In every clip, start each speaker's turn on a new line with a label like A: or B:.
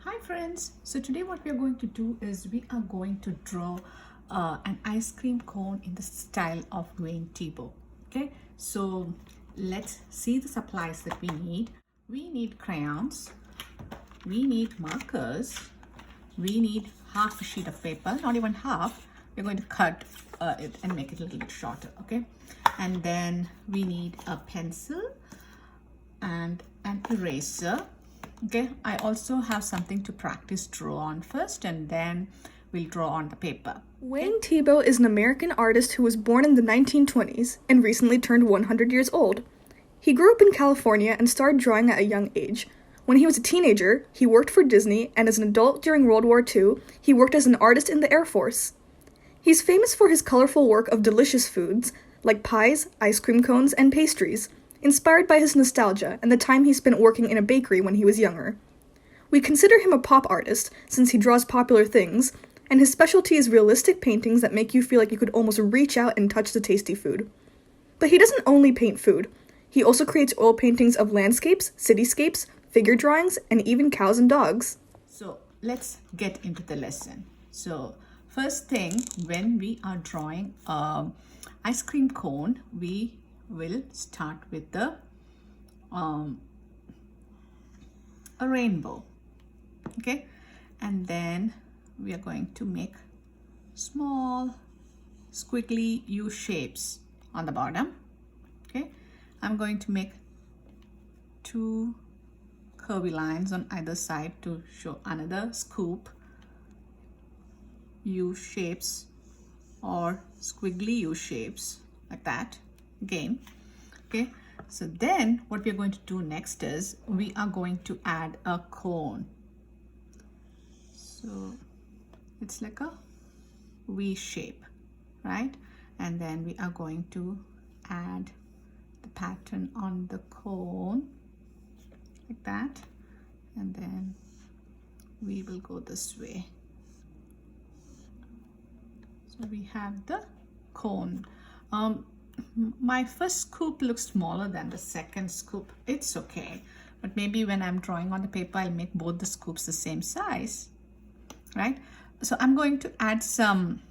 A: Hi friends, so today what we are going to do is we are going to draw an ice cream cone in the style of doing Thiebaud. Okay, so let's see the supplies that we need. We need crayons, we need markers, we need half a sheet of paper, not even half. We're going to cut it and make it a little bit shorter, okay? And then we need a pencil and an eraser. Okay, I also have something to practice draw on first, and then we'll draw on the paper.
B: Wayne Thiebaud is an American artist who was born in the 1920s and recently turned 100 years old. He grew up in California and started drawing at a young age. When he was a teenager, he worked for Disney, and as an adult during World War II, he worked as an artist in the Air Force. He's famous for his colorful work of delicious foods, like pies, ice cream cones, and pastries, inspired by his nostalgia and the time he spent working in a bakery when he was younger. We consider him a pop artist since he draws popular things, and his specialty is realistic paintings that make you feel like you could almost reach out and touch the tasty food. But he doesn't only paint food. He also creates oil paintings of landscapes, cityscapes, figure drawings, and even cows and dogs.
A: So let's get into the lesson. So first thing, when we are drawing an ice cream cone, we will start with the a rainbow. Okay, and then we are going to make small squiggly U shapes on the bottom. Okay, I'm going to make two curvy lines on either side to show another scoop U shapes or squiggly U shapes, like that again. Okay, so then what we're going to do next is we are going to add a cone. So it's like a V shape, right? And then we are going to add the pattern on the cone like that, and then we will go this way. So we have the cone. My first scoop looks smaller than the second scoop. It's okay, but maybe when I'm drawing on the paper, I'll make both the scoops the same size, right? So I'm going to add some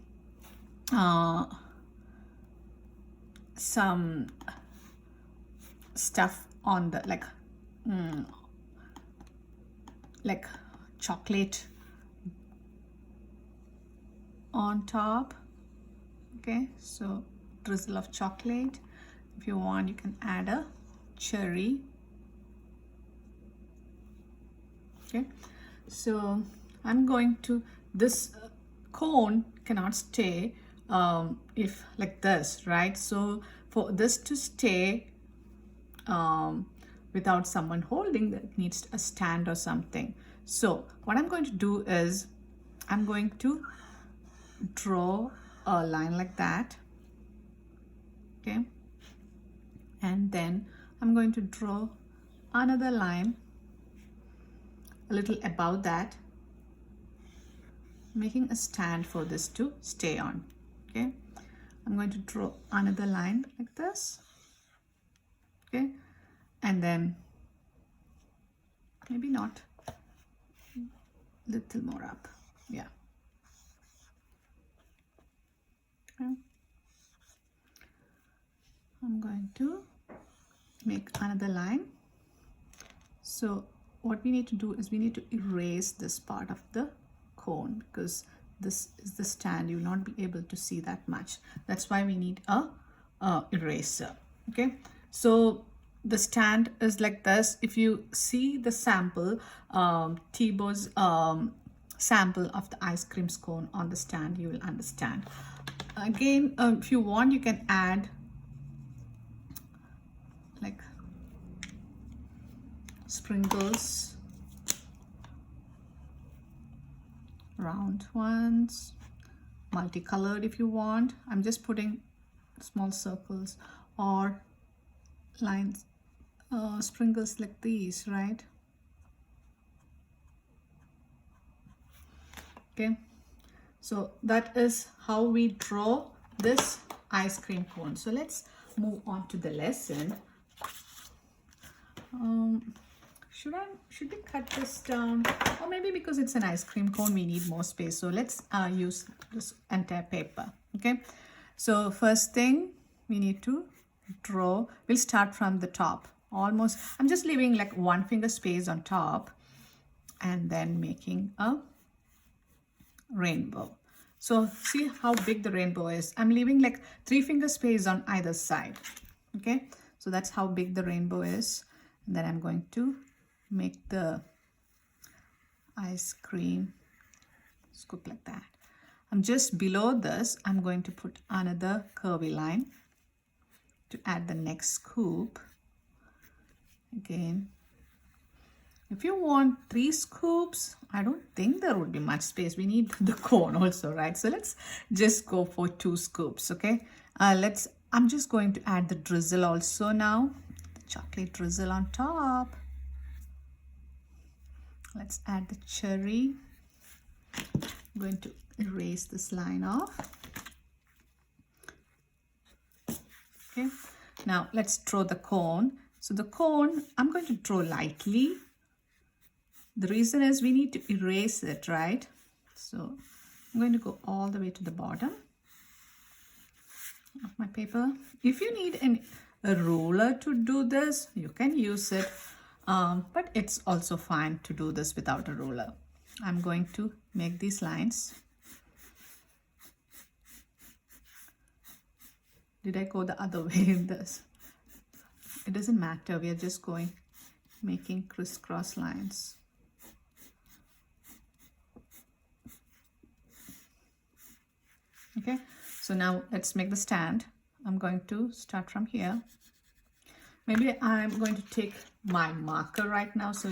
A: stuff on the like chocolate on top. Okay, so drizzle of chocolate. If you want, you can add a cherry. Okay, so I'm going to, this cone cannot stay if like this, right? So for this to stay without someone holding, that needs a stand or something. So what I'm going to do is I'm going to draw a line like that. Okay, and then I'm going to draw another line a little above that, making a stand for this to stay on. Okay, I'm going to draw another line like this. Okay, and then maybe not, little more up. Yeah. Okay. I'm going to make another line. So what we need to do is we need to erase this part of the cone, because this is the stand. You will not be able to see that much. That's why we need a eraser. Okay, so the stand is like this. If you see the sample, Thiebaud's sample of the ice cream cone on the stand, you will understand. Again, if you want, you can add like sprinkles, round ones, multicolored if you want. I'm just putting small circles or lines, sprinkles like these, right? Okay, so that is how we draw this ice cream cone. So let's move on to the lesson. should we cut this down? Or maybe because it's an ice cream cone, we need more space. So let's use this entire paper. Okay. So first thing we need to draw. We'll start from the top. Almost, I'm just leaving like 1 finger space on top, and then making a rainbow. So see how big the rainbow is. I'm leaving like 3 finger space on either side. Okay. So that's how big the rainbow is. And then I'm going to make the ice cream scoop like that. I'm just below this, I'm going to put another curvy line to add the next scoop. Again, if you want 3 scoops, I don't think there would be much space. We need the cone also, right? So let's just go for 2 scoops. Okay. I'm just going to add the drizzle also now. The chocolate drizzle on top. Let's add the cherry. I'm going to erase this line off. Okay. Now let's draw the cone. So the cone, I'm going to draw lightly. The reason is we need to erase it, right? So I'm going to go all the way to the bottom of my paper. If you need a ruler to do this, you can use it. But it's also fine to do this without a ruler. I'm going to make these lines. Did I go the other way in this? It doesn't matter. We are just making crisscross lines. Okay, so now let's make the stand. I'm going to start from here. Maybe I'm going to take my marker right now, so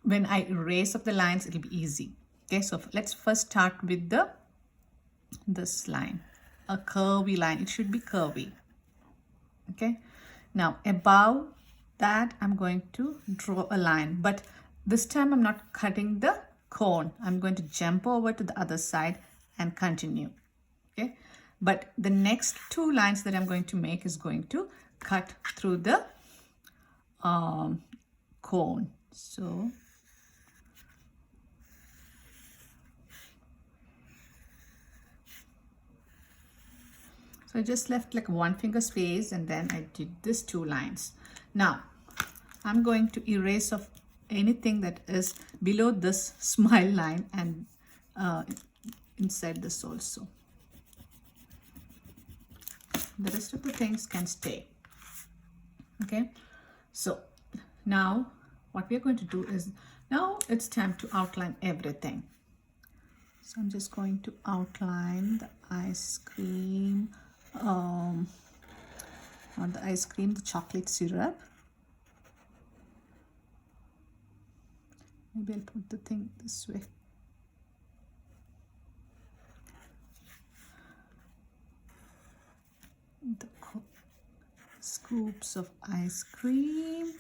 A: when I erase up the lines, it'll be easy. Okay, so let's first start with this line, a curvy line. It should be curvy. Okay, now above that, I'm going to draw a line, but this time I'm not cutting the cone. I'm going to jump over to the other side and continue. Okay, but the next 2 lines that I'm going to make is going to cut through the cone. So I just left like 1 finger space, and then I did this 2 lines. Now I'm going to erase off anything that is below this smile line and inside this also. The rest of the things can stay. Okay, so now what we are going to do is, now it's time to outline everything. So I'm just going to outline the ice cream, not the ice cream, the chocolate syrup. Maybe I'll put the thing this way. The scoops of ice cream.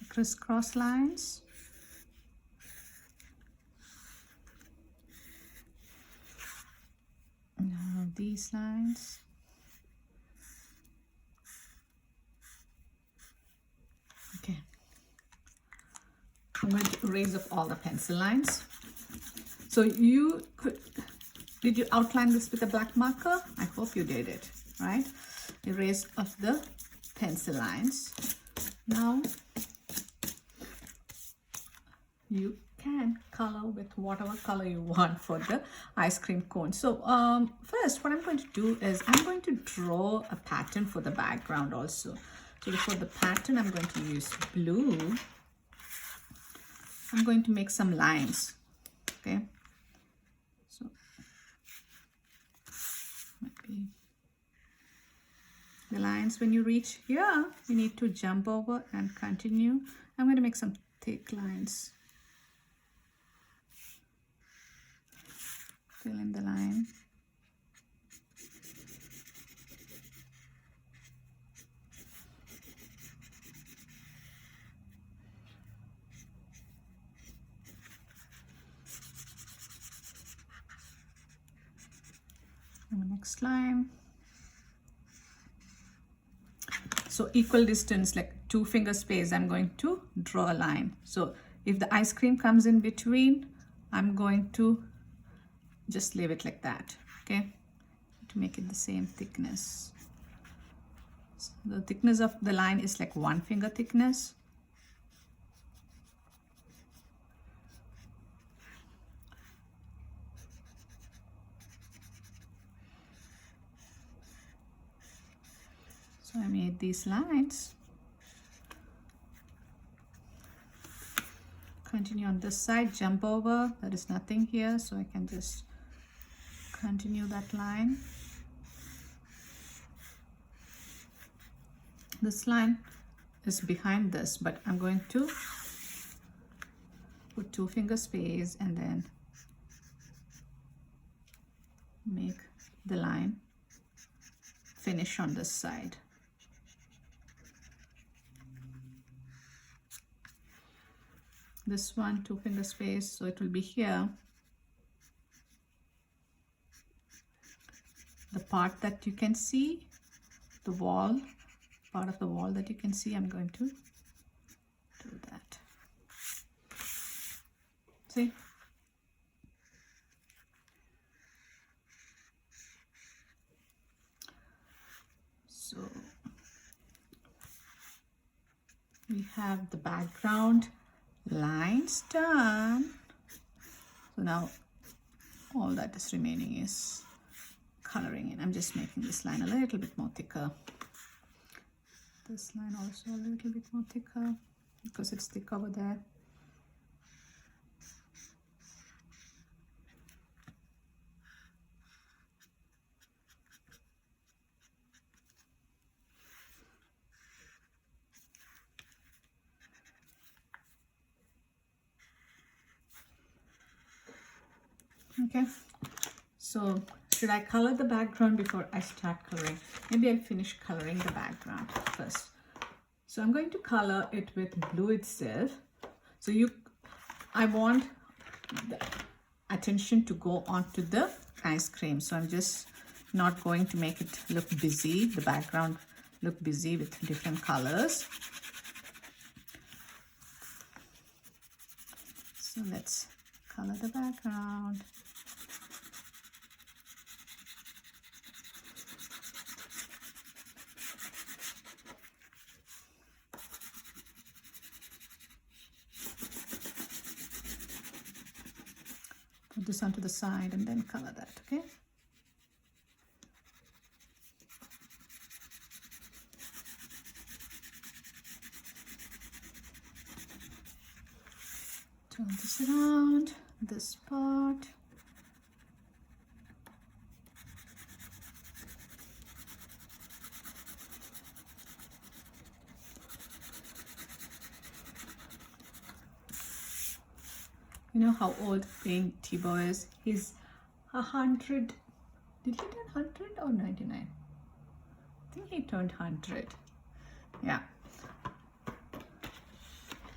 A: Crisscross lines. Now these lines. Okay. I'm going to erase off all the pencil lines. So did you outline this with a black marker? I hope you did it, right? Erase off the pencil lines. Now you can color with whatever color you want for the ice cream cone. So first what I'm going to do is I'm going to draw a pattern for the background also. So for the pattern, I'm going to use blue. I'm going to make some lines. Okay, so maybe the lines. When you reach here, you need to jump over and continue. I'm going to make some thick lines. Fill in the line. And the next line. So equal distance, like 2 finger space, I'm going to draw a line. So if the ice cream comes in between, I'm going to just leave it like that, okay, to make it the same thickness. So the thickness of the line is like 1 finger thickness. So I made these lines. Continue on this side, jump over. There is nothing here, so I can just continue that line. This line is behind this, but I'm going to put 2 finger space and then make the line finish on this side. This one, 2 finger space, so it will be here. The part that you can see, the wall, part of the wall that you can see, I'm going to do that. See? So we have the background lines done. So now all that is remaining is coloring in. I'm just making this line a little bit more thicker. This line also a little bit more thicker because it's thick over there. Okay, so should I color the background before I start coloring? Maybe I'll finish coloring the background first. So I'm going to color it with blue itself. So I want the attention to go onto the ice cream. So I'm just not going to make it look busy, the background look busy with different colors. So let's color the background. Put this onto the side and then color that, okay? Turn this around, this part. You know how old Thiebaud is? He's 100. Did he turn 100 or 99? I think he turned 100. Yeah.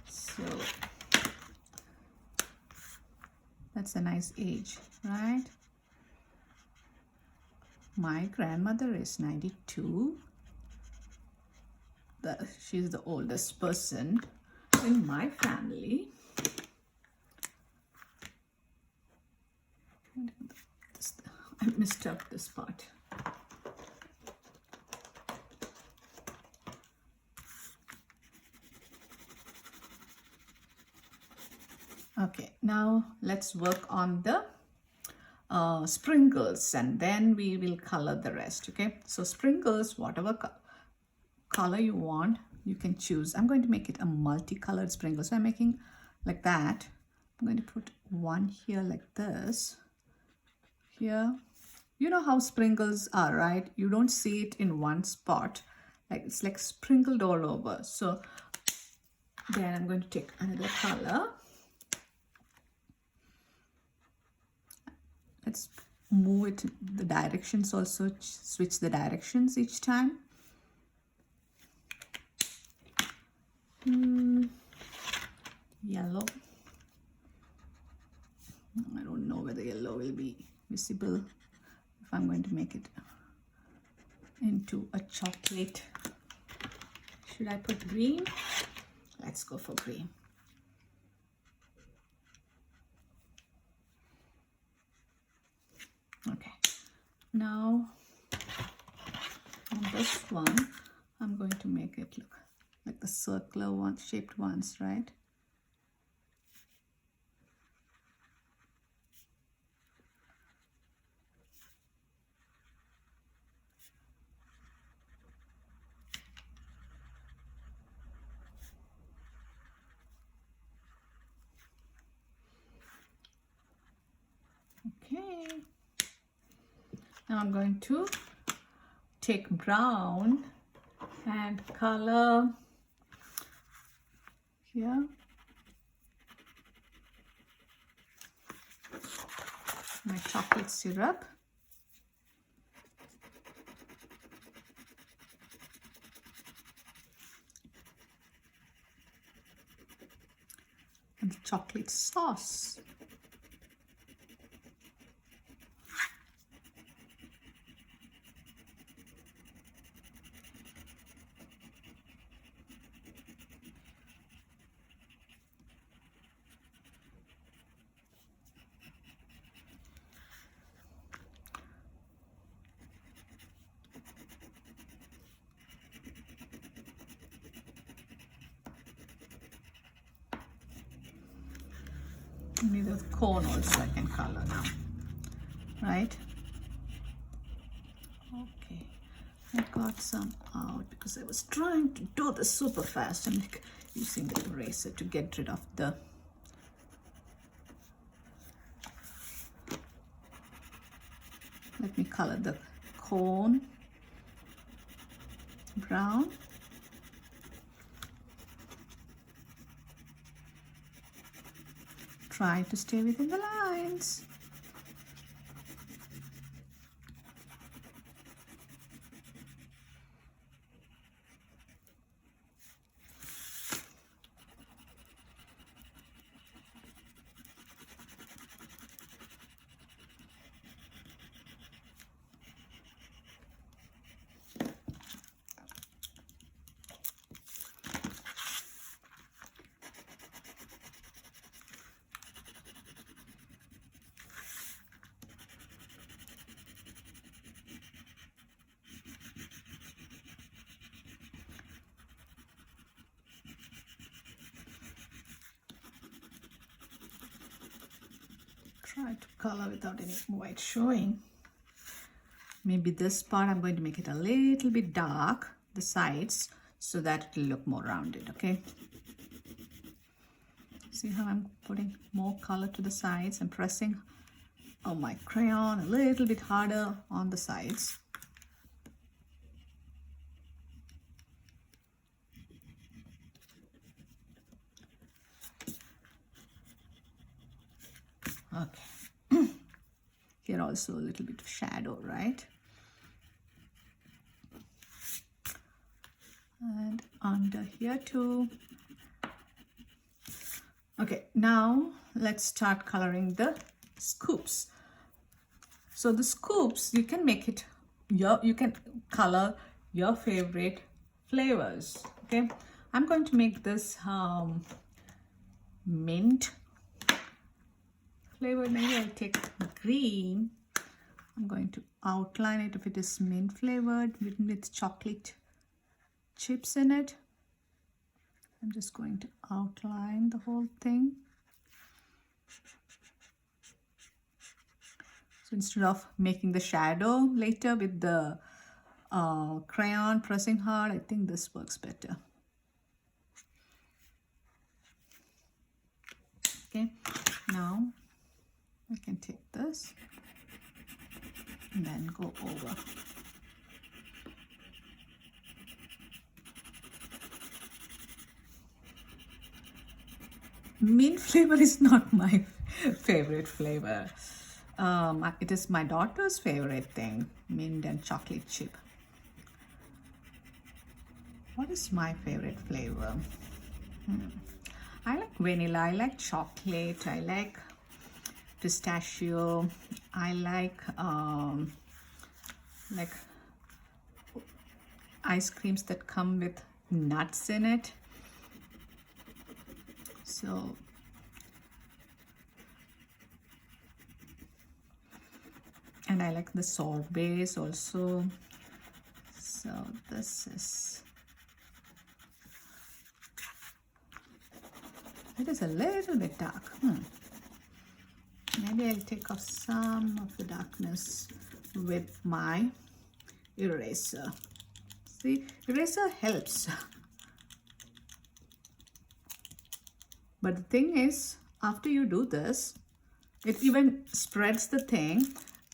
A: So that's a nice age, right? My grandmother is 92. She's the oldest person in my family. I messed up this part. Okay, now let's work on the sprinkles and then we will color the rest. Okay, so sprinkles, whatever color you want, you can choose. I'm going to make it a multicolored sprinkle, so I'm making like that. I'm going to put one here like this, here, You know how sprinkles are, right? You don't see it in one spot. Like it's like sprinkled all over. So then I'm going to take another color. Let's move it the directions also, switch the directions each time. Yellow. I don't know whether yellow will be visible if I'm going to make it into a chocolate. Should I put green? Let's go for green. Okay, now on this one, I'm going to make it look like the circular one, shaped ones, right? Okay, now I'm going to take brown and color here my chocolate syrup. And the chocolate sauce. Maybe the cone also I can color now, right? Okay, I got some out because I was trying to do this super fast and like using the eraser to get rid of the let me color the cone brown. Try to stay within the lines. Try to color without any white showing. Maybe this part I'm going to make it a little bit dark, the sides, so that it will look more rounded, okay? See how I'm putting more color to the sides and pressing my crayon a little bit harder on the sides. Okay. Here also a little bit of shadow, right? And under here too. Okay, now let's start coloring the scoops. So the scoops, you can make it you can color your favorite flavors. Okay, I'm going to make this mint flavor. Maybe I'll take green. I'm going to outline it if it is mint flavored with chocolate chips in it. I'm just going to outline the whole thing. So instead of making the shadow later with the crayon pressing hard, I think this works better. Okay, now I can take this and then go over. Mint flavor is not my favorite flavor. It is my daughter's favorite thing, mint and chocolate chip. What is my favorite flavor? I like vanilla, I like chocolate, I like pistachio, I like ice creams that come with nuts in it. So and I like the sorbets also. So this is, it is a little bit dark. Maybe I'll take off some of the darkness with my eraser. See, eraser helps. But the thing is, after you do this, it even spreads the thing.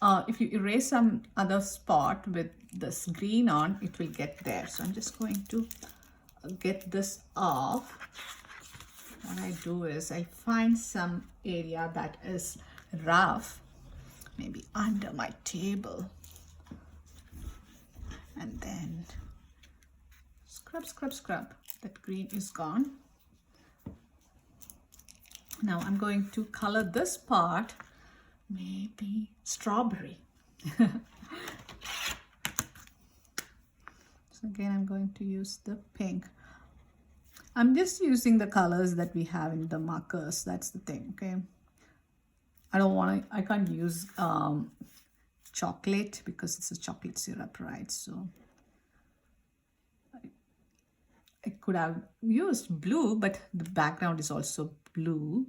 A: If you erase some other spot with this green on, it will get there. So I'm just going to get this off. What I do is I find some area that is rough, maybe under my table, and then scrub, scrub, scrub. That green is gone. Now I'm going to color this part maybe strawberry. So again, I'm going to use the pink. I'm just using the colors that we have in the markers. That's the thing, okay? I can't use chocolate because it's a chocolate syrup, right? So I could have used blue, but the background is also blue.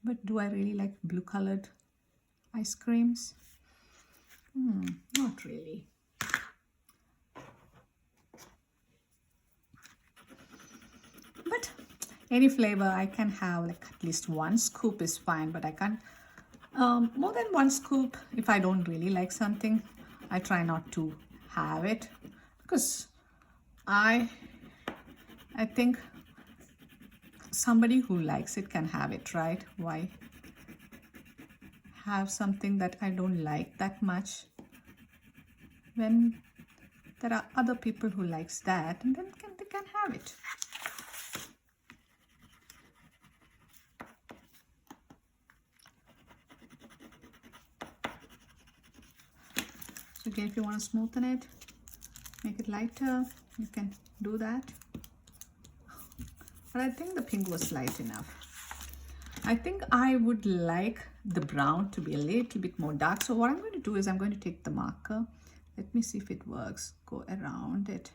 A: But do I really like blue colored ice creams? Not really. But any flavor I can have, like at least one scoop is fine, but I can't more than one scoop. If I don't really like something, I try not to have it, because I think somebody who likes it can have it, right? Why have something that I don't like that much when there are other people who likes that, and then they can have it. So again, if you want to smoothen it, make it lighter, you can do that. But I think the pink was light enough. I think I would like the brown to be a little bit more dark. So what I'm going to do is I'm going to take the marker. Let me see if it works. Go around it.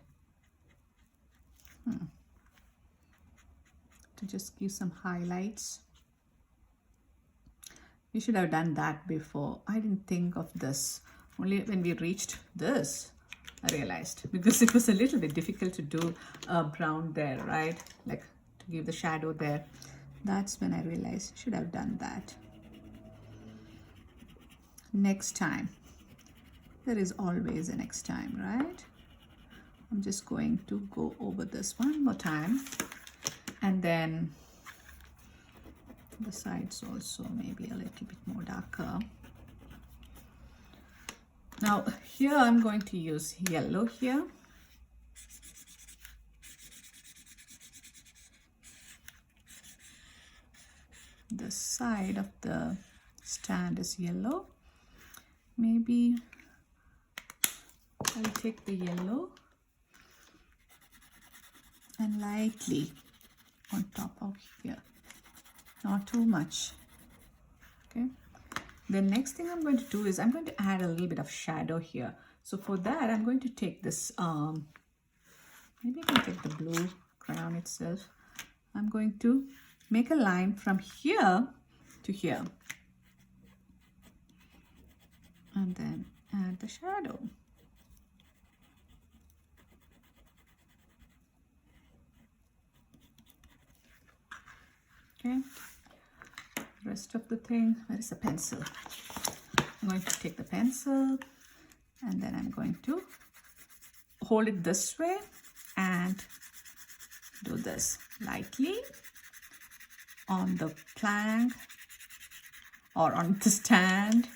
A: To just give some highlights. You should have done that before. I didn't think of this. Only when we reached this, I realized, because it was a little bit difficult to do brown there, right? Like to give the shadow there. That's when I realized I should have done that. Next time. There is always a next time, right? I'm just going to go over this one more time, and then the sides also maybe a little bit more darker. Now here I'm going to use yellow here. The side of the stand is yellow. Maybe I'll take the yellow and lightly on top of here, not too much. Okay, the next thing I'm going to do is I'm going to add a little bit of shadow here. So for that, I'm going to take this maybe I can take the blue crayon itself. I'm going to make a line from here to here, and then add the shadow. Okay, rest of the thing. Where is the pencil? I'm going to take the pencil and then I'm going to hold it this way and do this lightly on the plank or on the stand,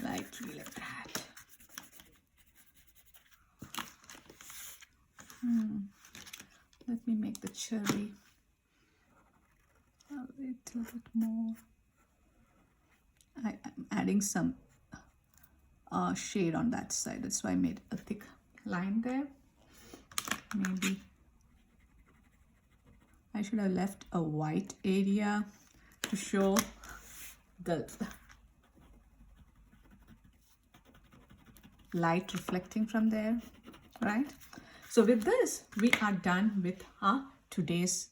A: lightly like that. Let me make the cherry a little bit more. I'm adding some shade on that side. That's why I made a thick line there. Maybe I should have left a white area to show the light reflecting from there, right? So with this, we are done with our today's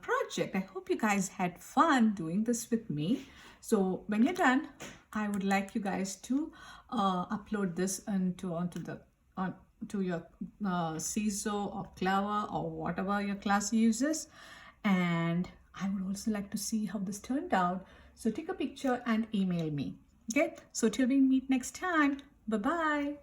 A: project. I hope you guys had fun doing this with me. So when you're done, I would like you guys to upload this onto your CISO or Clever or whatever your class uses. And I would also like to see how this turned out. So take a picture and email me. Okay, so till we meet next time, bye-bye.